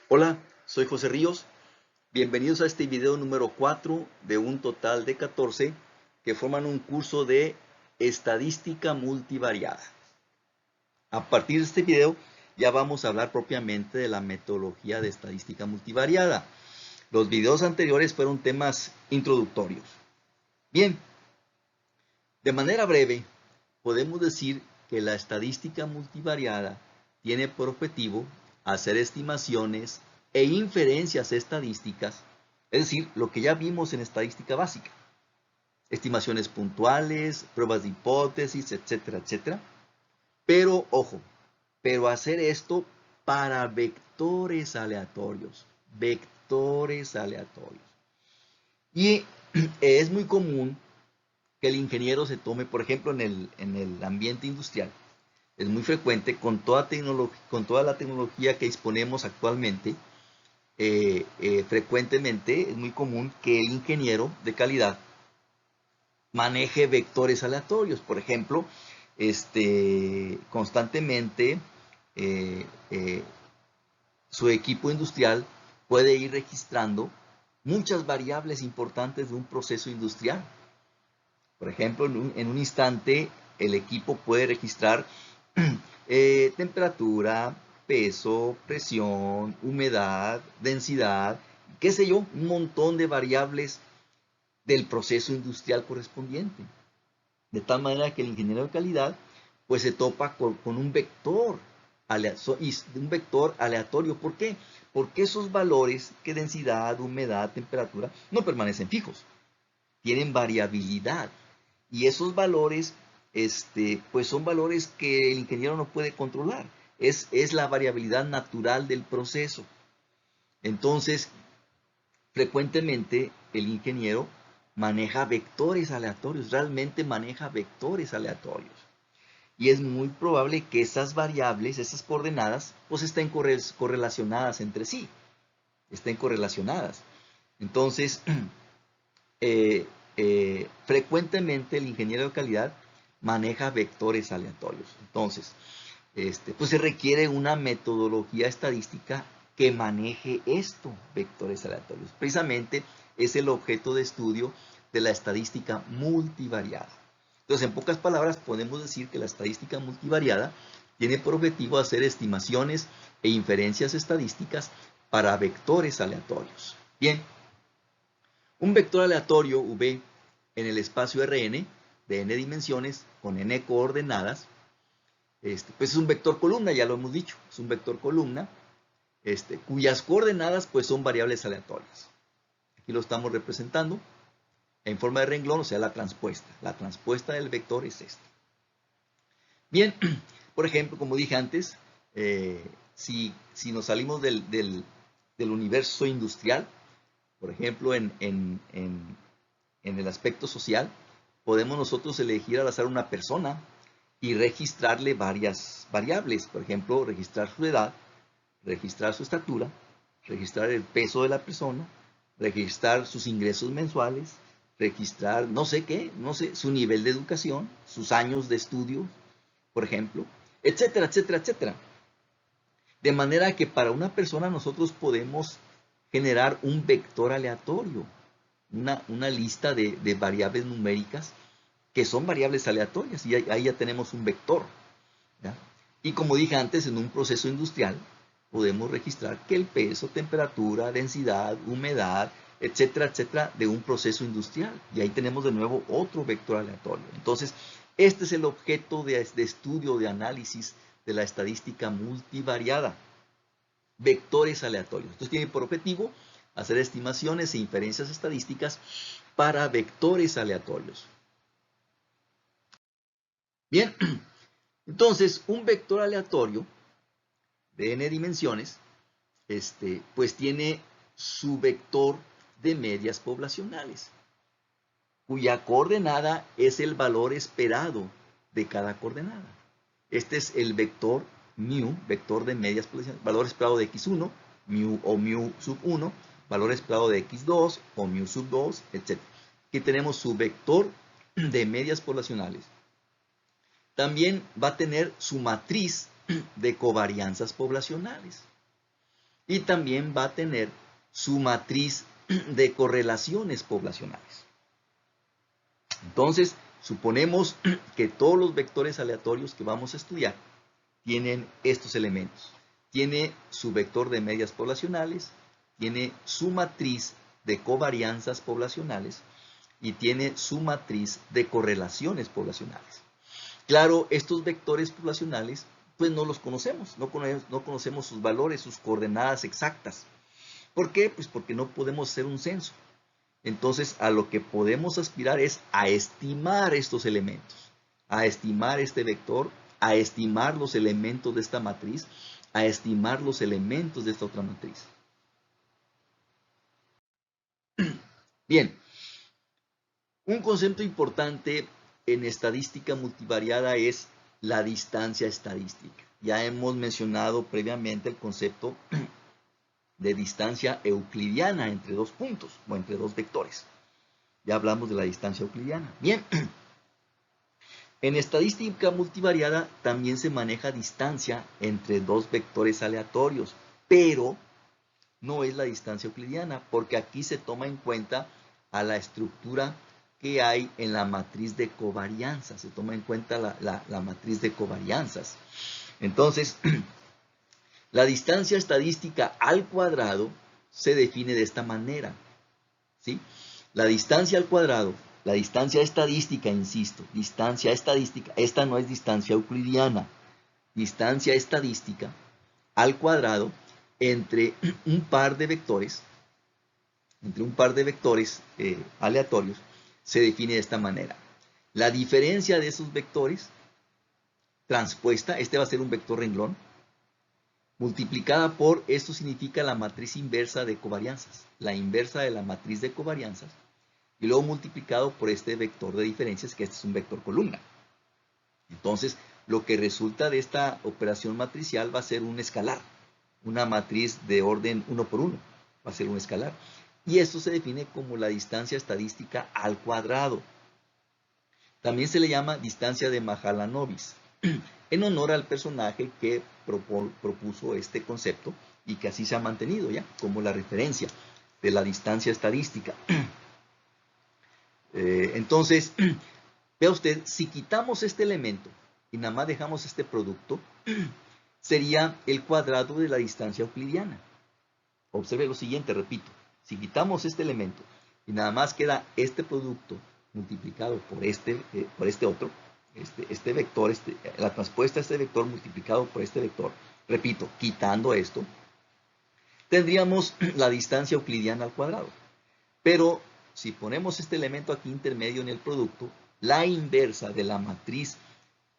Hola, soy José Ríos. Bienvenidos a este video número 4 de un total de 14 que forman un curso de estadística multivariada. A partir de este video ya vamos a hablar propiamente de la metodología de estadística multivariada. Los videos anteriores fueron temas introductorios. Bien, de manera breve, podemos decir que la estadística multivariada tiene por objetivo hacer estimaciones e inferencias estadísticas, es decir, lo que ya vimos en estadística básica, estimaciones puntuales, pruebas de hipótesis, etcétera, etcétera. Pero, ojo, pero hacer esto para vectores aleatorios, vectores aleatorios. Y es muy común que el ingeniero se tome, por ejemplo, en el ambiente industrial. Es muy frecuente con toda la tecnología que disponemos actualmente. Frecuentemente es muy común que el ingeniero de calidad maneje vectores aleatorios. Por ejemplo, constantemente eh, eh, su equipo industrial puede ir registrando muchas variables importantes de un proceso industrial. Por ejemplo, en un instante el equipo puede registrar temperatura, peso, presión, humedad, densidad, qué sé yo, un montón de variables del proceso industrial correspondiente. De tal manera que el ingeniero de calidad pues se topa con un vector aleatorio. ¿Por qué? Porque esos valores, que densidad, humedad, temperatura, no permanecen fijos, tienen variabilidad. Y esos valores, pues son valores que el ingeniero no puede controlar. Es la variabilidad natural del proceso. Entonces, frecuentemente el ingeniero maneja vectores aleatorios, realmente maneja vectores aleatorios. Y es muy probable que esas variables, esas coordenadas, pues estén correlacionadas entre sí. Estén correlacionadas. Entonces, frecuentemente el ingeniero de calidad maneja vectores aleatorios. Entonces, pues se requiere una metodología estadística que maneje esto, vectores aleatorios. Precisamente es el objeto de estudio de la estadística multivariada. Entonces, en pocas palabras, podemos decir que la estadística multivariada tiene por objetivo hacer estimaciones e inferencias estadísticas para vectores aleatorios. Bien, un vector aleatorio V en el espacio Rn de n dimensiones con n coordenadas, pues es un vector columna, ya lo hemos dicho, es un vector columna, cuyas coordenadas pues son variables aleatorias. Aquí lo estamos representando en forma de renglón, o sea, la transpuesta. La transpuesta del vector es esta. Bien, por ejemplo, como dije antes, si nos salimos del universo industrial, por ejemplo, en el aspecto social, podemos nosotros elegir al azar una persona y registrarle varias variables. Por ejemplo, registrar su edad, registrar su estatura, registrar el peso de la persona, registrar sus ingresos mensuales, registrar no sé qué, no sé, su nivel de educación, sus años de estudio, por ejemplo, etcétera, etcétera, etcétera. De manera que para una persona nosotros podemos generar un vector aleatorio, una lista de variables numéricas que son variables aleatorias, y ahí ya tenemos un vector, ¿ya? Y como dije antes, en un proceso industrial podemos registrar que el peso, temperatura, densidad, humedad, etcétera, etcétera, de un proceso industrial. Y ahí tenemos de nuevo otro vector aleatorio. Entonces, este es el objeto de estudio, de análisis de la estadística multivariada. Vectores aleatorios. Entonces tiene por objetivo hacer estimaciones e inferencias estadísticas para vectores aleatorios. Bien, entonces un vector aleatorio de n dimensiones, pues tiene su vector de medias poblacionales, cuya coordenada es el valor esperado de cada coordenada. Este es el vector mu, vector de medias poblacionales, valor esperado de x1, mu o mu sub 1, valor esperado de x2 o mu sub 2, etc. Aquí tenemos su vector de medias poblacionales. También va a tener su matriz de covarianzas poblacionales. y también va a tener su matriz de correlaciones poblacionales. Entonces, suponemos que todos los vectores aleatorios que vamos a estudiar tienen estos elementos. Tiene su vector de medias poblacionales, tiene su matriz de covarianzas poblacionales y tiene su matriz de correlaciones poblacionales. Claro, estos vectores poblacionales, pues no los conocemos, no conocemos sus valores, sus coordenadas exactas. ¿Por qué? Pues porque no podemos hacer un censo. Entonces, a lo que podemos aspirar es a estimar estos elementos, a estimar este vector, a estimar los elementos de esta matriz, a estimar los elementos de esta otra matriz. Bien, un concepto importante en estadística multivariada es la distancia estadística. Ya hemos mencionado previamente el concepto de distancia euclidiana entre dos puntos o entre dos vectores. Ya hablamos de la distancia euclidiana. Bien, en estadística multivariada también se maneja distancia entre dos vectores aleatorios, pero no es la distancia euclidiana, porque aquí se toma en cuenta a la estructura que hay en la matriz de covarianzas. Se toma en cuenta la matriz de covarianzas. Entonces, la distancia estadística al cuadrado se define de esta manera, ¿sí? La distancia al cuadrado, la distancia estadística, insisto, distancia estadística, esta no es distancia euclidiana, distancia estadística al cuadrado entre un par de vectores, aleatorios, se define de esta manera. La diferencia de esos vectores transpuesta, este va a ser un vector renglón, multiplicada por, esto significa la matriz inversa de covarianzas, la inversa de la matriz de covarianzas, y luego multiplicado por este vector de diferencias, que este es un vector columna. Entonces, lo que resulta de esta operación matricial va a ser un escalar, una matriz de orden 1 por 1, va a ser un escalar. Y esto se define como la distancia estadística al cuadrado. También se le llama distancia de Mahalanobis, en honor al personaje que propuso este concepto y que así se ha mantenido ya como la referencia de la distancia estadística. Entonces, vea usted, si quitamos este elemento y nada más dejamos este producto, sería el cuadrado de la distancia euclidiana. Observe lo siguiente, repito, si quitamos este elemento y nada más queda este producto multiplicado por este otro, este vector, la transpuesta a este vector multiplicado por este vector, repito, quitando esto, tendríamos la distancia euclidiana al cuadrado. Pero si ponemos este elemento aquí intermedio en el producto, la inversa de la matriz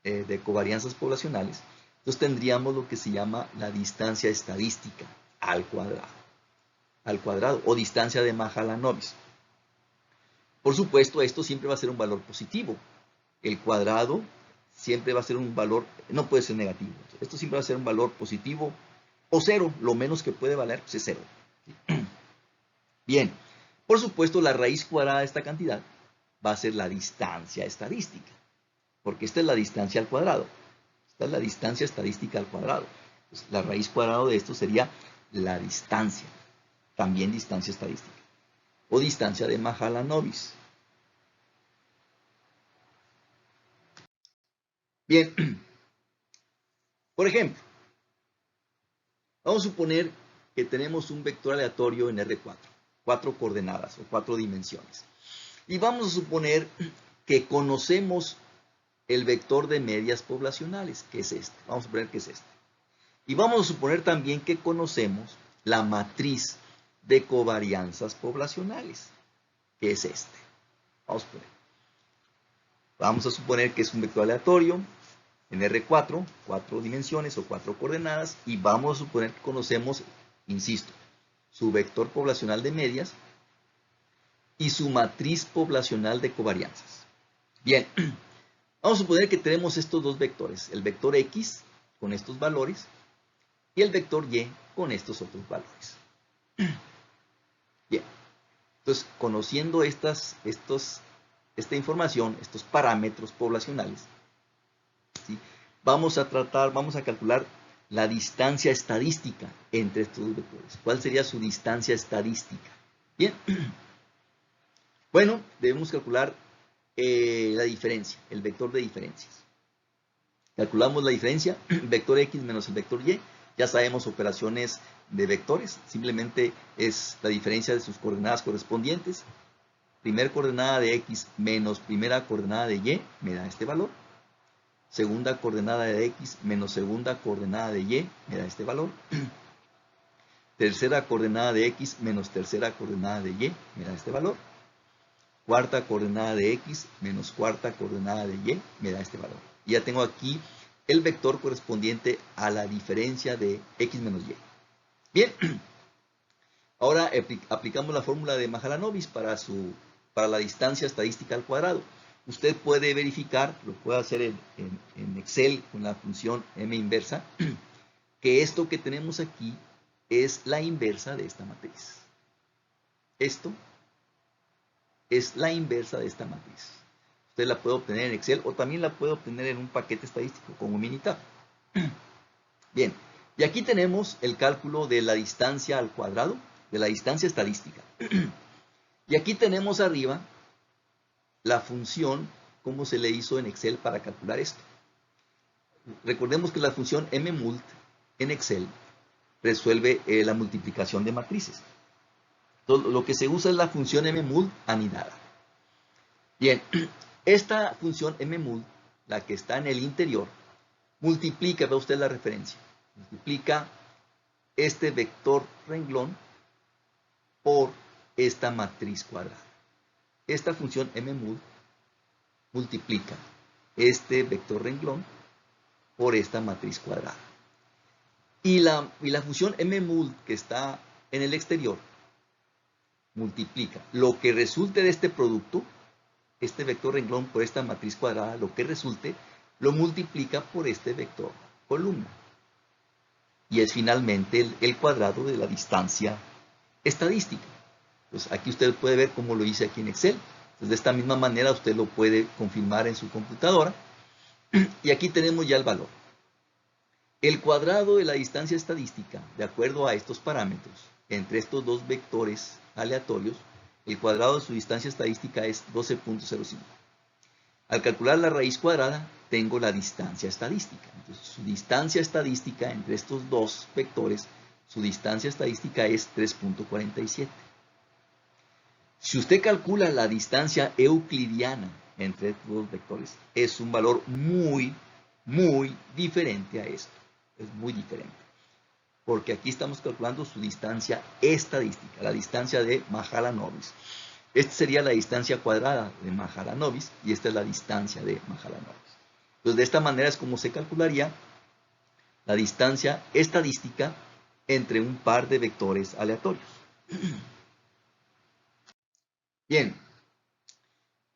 de covarianzas poblacionales, entonces tendríamos lo que se llama la distancia estadística al cuadrado, o distancia de Mahalanobis. Por supuesto, esto siempre va a ser un valor positivo. El cuadrado siempre va a ser un valor, no puede ser negativo. Esto siempre va a ser un valor positivo o cero. Lo menos que puede valer pues, es cero. Bien, por supuesto, la raíz cuadrada de esta cantidad va a ser la distancia estadística, porque esta es la distancia al cuadrado. Esta es la distancia estadística al cuadrado. Entonces, la raíz cuadrada de esto sería la distancia, también distancia estadística, o distancia de Mahalanobis. Bien, por ejemplo, vamos a suponer que tenemos un vector aleatorio en R4, 4 coordenadas o 4 dimensiones. Y vamos a suponer que conocemos el vector de medias poblacionales, que es este. Vamos a suponer que es este. Y vamos a suponer también que conocemos la matriz de covarianzas poblacionales, que es este. Vamos a suponer que es un vector aleatorio en R4, 4 dimensiones o 4 coordenadas, y vamos a suponer que conocemos, insisto, su vector poblacional de medias y su matriz poblacional de covarianzas. Bien, vamos a suponer que tenemos estos dos vectores, el vector X con estos valores y el vector Y con estos otros valores. Bien, entonces conociendo esta información, estos parámetros poblacionales, ¿sí? vamos a calcular la distancia estadística entre estos dos vectores. ¿Cuál sería su distancia estadística? Bien. Bueno, debemos calcular la diferencia, el vector de diferencias. Calculamos la diferencia, vector X menos el vector Y. Ya sabemos operaciones de vectores, simplemente es la diferencia de sus coordenadas correspondientes. Primer coordenada de X menos primera coordenada de Y me da este valor. Segunda coordenada de X menos segunda coordenada de Y me da este valor. Tercera coordenada de X menos tercera coordenada de Y me da este valor. Cuarta coordenada de X menos cuarta coordenada de Y me da este valor. Y ya tengo aquí el vector correspondiente a la diferencia de X menos Y. Bien, ahora aplicamos la fórmula de Mahalanobis para la distancia estadística al cuadrado. Usted puede verificar, lo puede hacer en Excel con la función M inversa, que esto que tenemos aquí es la inversa de esta matriz. Esto es la inversa de esta matriz. Usted la puede obtener en Excel o también la puede obtener en un paquete estadístico como Minitab. Bien, y aquí tenemos el cálculo de la distancia al cuadrado, de la distancia estadística. Y aquí tenemos arriba la función, cómo se le hizo en Excel para calcular esto. Recordemos que la función mmult en Excel resuelve la multiplicación de matrices. Entonces, lo que se usa es la función mmult anidada. Bien, esta función mmult, la que está en el interior, multiplica, ve usted la referencia, multiplica este vector renglón por esta matriz cuadrada. Esta función mmult multiplica este vector renglón por esta matriz cuadrada. Y la función mmult que está en el exterior multiplica lo que resulte de este producto, este vector renglón por esta matriz cuadrada, lo que resulte, lo multiplica por este vector columna. Y es finalmente el cuadrado de la distancia estadística. Pues aquí usted puede ver cómo lo hice aquí en Excel. Entonces, de esta misma manera usted lo puede confirmar en su computadora. Y aquí tenemos ya el valor. El cuadrado de la distancia estadística, de acuerdo a estos parámetros, entre estos dos vectores aleatorios, el cuadrado de su distancia estadística es 12.05. Al calcular la raíz cuadrada, tengo la distancia estadística. Entonces, su distancia estadística entre estos dos vectores, su distancia estadística es 3.47. Si usted calcula la distancia euclidiana entre estos dos vectores, es un valor muy, muy diferente a esto. Es muy diferente. Porque aquí estamos calculando su distancia estadística, la distancia de Mahalanobis. Esta sería la distancia cuadrada de Mahalanobis y esta es la distancia de Mahalanobis. Entonces, de esta manera es como se calcularía la distancia estadística entre un par de vectores aleatorios. Bien,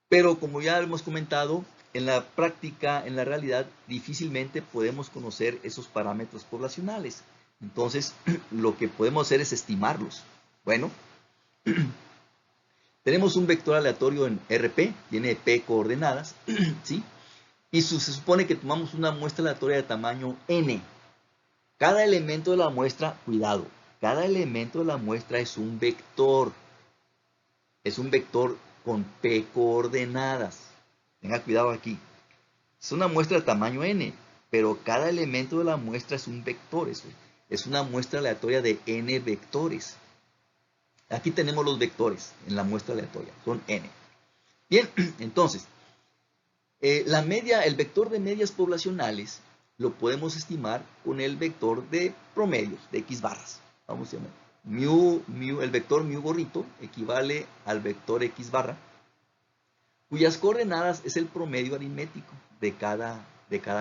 pero como ya hemos comentado, en la práctica, en la realidad, difícilmente podemos conocer esos parámetros poblacionales. Entonces, lo que podemos hacer es estimarlos. Bueno, tenemos un vector aleatorio en RP, tiene P coordenadas, ¿sí? Y se supone que tomamos una muestra aleatoria de tamaño N. Cada elemento de la muestra, cuidado, cada elemento de la muestra es un vector. Es un vector con P coordenadas. Tenga cuidado aquí. Es una muestra de tamaño N, pero cada elemento de la muestra es un vector. Es una muestra aleatoria de N vectores. Aquí tenemos los vectores en la muestra aleatoria, son N. Bien, entonces, el vector de medias poblacionales lo podemos estimar con el vector de promedios, de X barras. Vamos a llamar. El vector mu gorrito equivale al vector X barra, cuyas coordenadas es el promedio aritmético de cada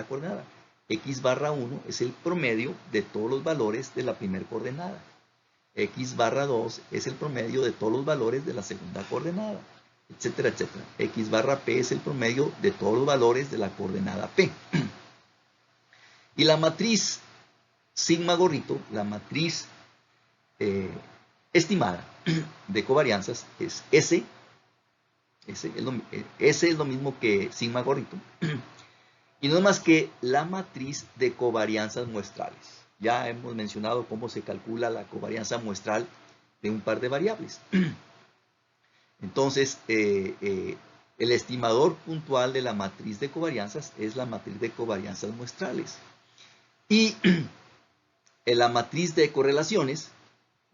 coordenada. X barra 1 es el promedio de todos los valores de la primera coordenada. X barra 2 es el promedio de todos los valores de la segunda coordenada, etcétera, etcétera. X barra P es el promedio de todos los valores de la coordenada P. Y la matriz sigma gorrito, la matriz estimada de covarianzas es S. S es lo mismo que sigma gorrito. Y no es más que la matriz de covarianzas muestrales. ya hemos mencionado cómo se calcula la covarianza muestral de un par de variables. Entonces, el estimador puntual de la matriz de covarianzas es la matriz de covarianzas muestrales. Y en la matriz de correlaciones,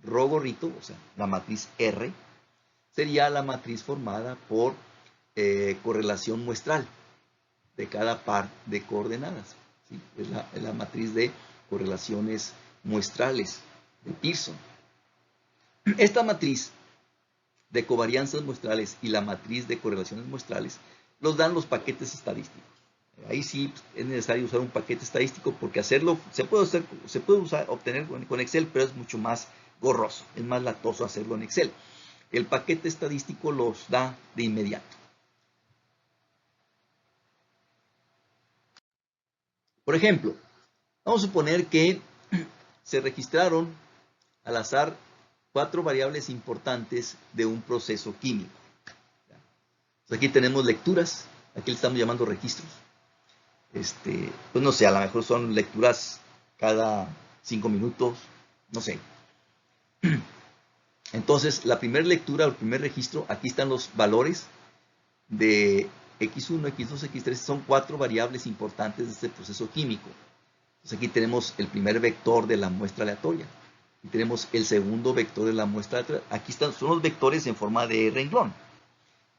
rho gorrito, o sea, la matriz R, sería la matriz formada por correlación muestral de cada par de coordenadas. ¿Sí? Es la matriz de correlaciones muestrales de Pearson. Esta matriz de covarianzas muestrales y la matriz de correlaciones muestrales los dan los paquetes estadísticos. Ahí sí es necesario usar un paquete estadístico porque hacerlo se puede obtener con Excel, pero es mucho más gorroso, es más latoso hacerlo en Excel. El paquete estadístico los da de inmediato. Por ejemplo, vamos a suponer que se registraron al azar 4 variables importantes de un proceso químico. Pues aquí tenemos lecturas, aquí le estamos llamando registros. Pues no sé, a lo mejor son lecturas cada 5 minutos, no sé. Entonces, la primera lectura o el primer registro, aquí están los valores de X1, X2, X3, son 4 variables importantes de este proceso químico. Entonces aquí tenemos el primer vector de la muestra aleatoria. Y tenemos el segundo vector de la muestra aleatoria. Aquí son los vectores en forma de renglón.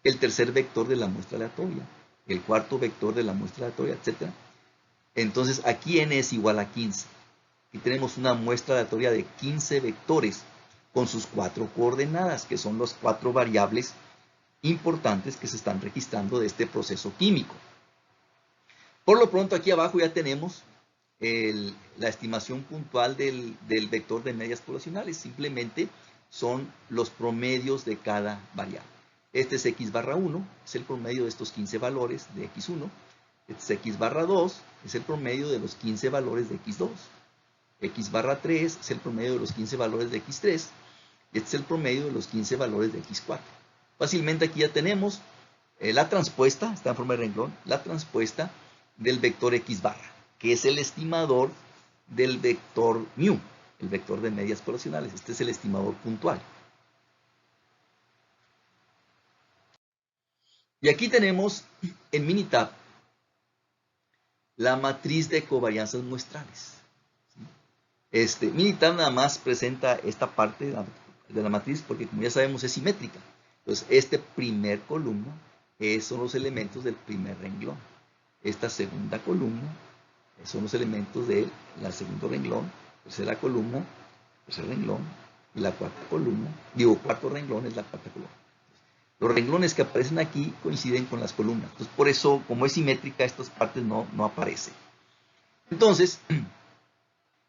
El tercer vector de la muestra aleatoria. El cuarto vector de la muestra aleatoria, etc. Entonces aquí n es igual a 15. Aquí tenemos una muestra aleatoria de 15 vectores con sus 4 coordenadas, que son las 4 variables importantes que se están registrando de este proceso químico. Por lo pronto aquí abajo ya tenemos la estimación puntual del vector de medias poblacionales. Simplemente son los promedios de cada variable. Este es x barra 1, es el promedio de estos 15 valores de x1. Este es x barra 2, es el promedio de los 15 valores de x2. X barra 3 es el promedio de los 15 valores de x3. Y este es el promedio de los 15 valores de x4. Fácilmente aquí ya tenemos la transpuesta, está en forma de renglón, la transpuesta del vector x barra, que es el estimador del vector mu, el vector de medias poblacionales. Este es el estimador puntual. Y aquí tenemos en Minitab la matriz de covarianzas muestrales. Minitab nada más presenta esta parte de la matriz porque, como ya sabemos, es simétrica. Entonces, este primer columna son los elementos del primer renglón. Esta segunda columna son los elementos del segundo renglón. Tercera columna, tercer renglón. Y la cuarta columna, cuarto renglón es la cuarta columna. Los renglones que aparecen aquí coinciden con las columnas. Entonces, por eso, como es simétrica, estas partes no aparecen. Entonces,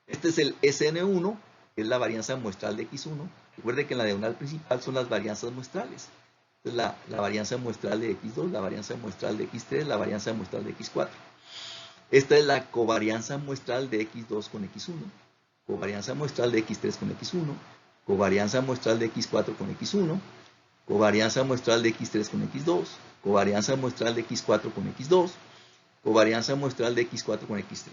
este es el SN1, que es la varianza muestral de X1. Recuerde que en la diagonal principal son las varianzas muestrales. Entonces, la varianza muestral de X2, la varianza muestral de X3, la varianza muestral de X4. Esta es la covarianza muestral de X2 con X1, covarianza muestral de X3 con X1, covarianza muestral de X4 con X1, covarianza muestral de X3 con X2, covarianza muestral de X4 con X2, covarianza muestral de X4 con X3.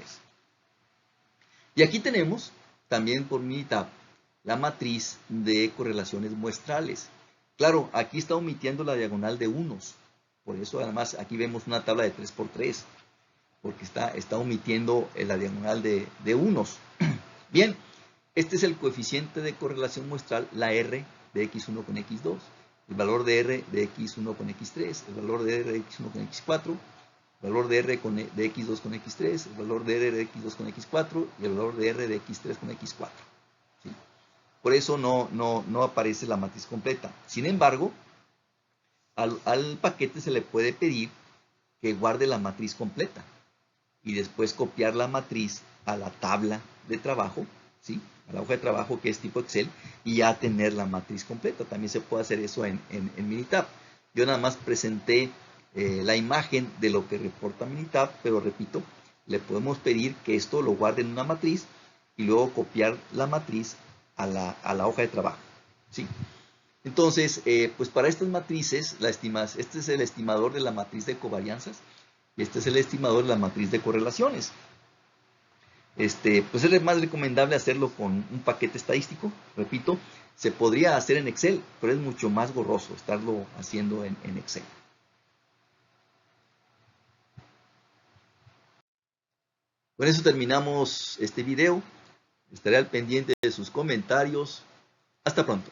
Y aquí tenemos, también por Minitab, la matriz de correlaciones muestrales. Claro, aquí está omitiendo la diagonal de unos. Por eso, además, aquí vemos una tabla de 3×3. Porque está omitiendo la diagonal de unos. Bien, este es el coeficiente de correlación muestral, la R de X1 con X2. El valor de R de X1 con X3. El valor de R de X1 con X4. El valor de R de X2 con X3. El valor de R de X2 con X4. Y el valor de R de X3 con X4. ¿Sí? Por eso no aparece la matriz completa. Sin embargo, al paquete se le puede pedir que guarde la matriz completa y después copiar la matriz a la tabla de trabajo, ¿sí? A la hoja de trabajo que es tipo Excel, y ya tener la matriz completa. También se puede hacer eso en Minitab. Yo nada más presenté la imagen de lo que reporta Minitab, pero repito, le podemos pedir que esto lo guarde en una matriz y luego copiar la matriz a la hoja de trabajo, ¿sí? Entonces, pues para estas matrices, este es el estimador de la matriz de covarianzas y este es el estimador de la matriz de correlaciones. pues es más recomendable hacerlo con un paquete estadístico. Repito, se podría hacer en Excel, pero es mucho más gorroso estarlo haciendo en Excel. Con eso terminamos este video. Estaré al pendiente de sus comentarios. Hasta pronto.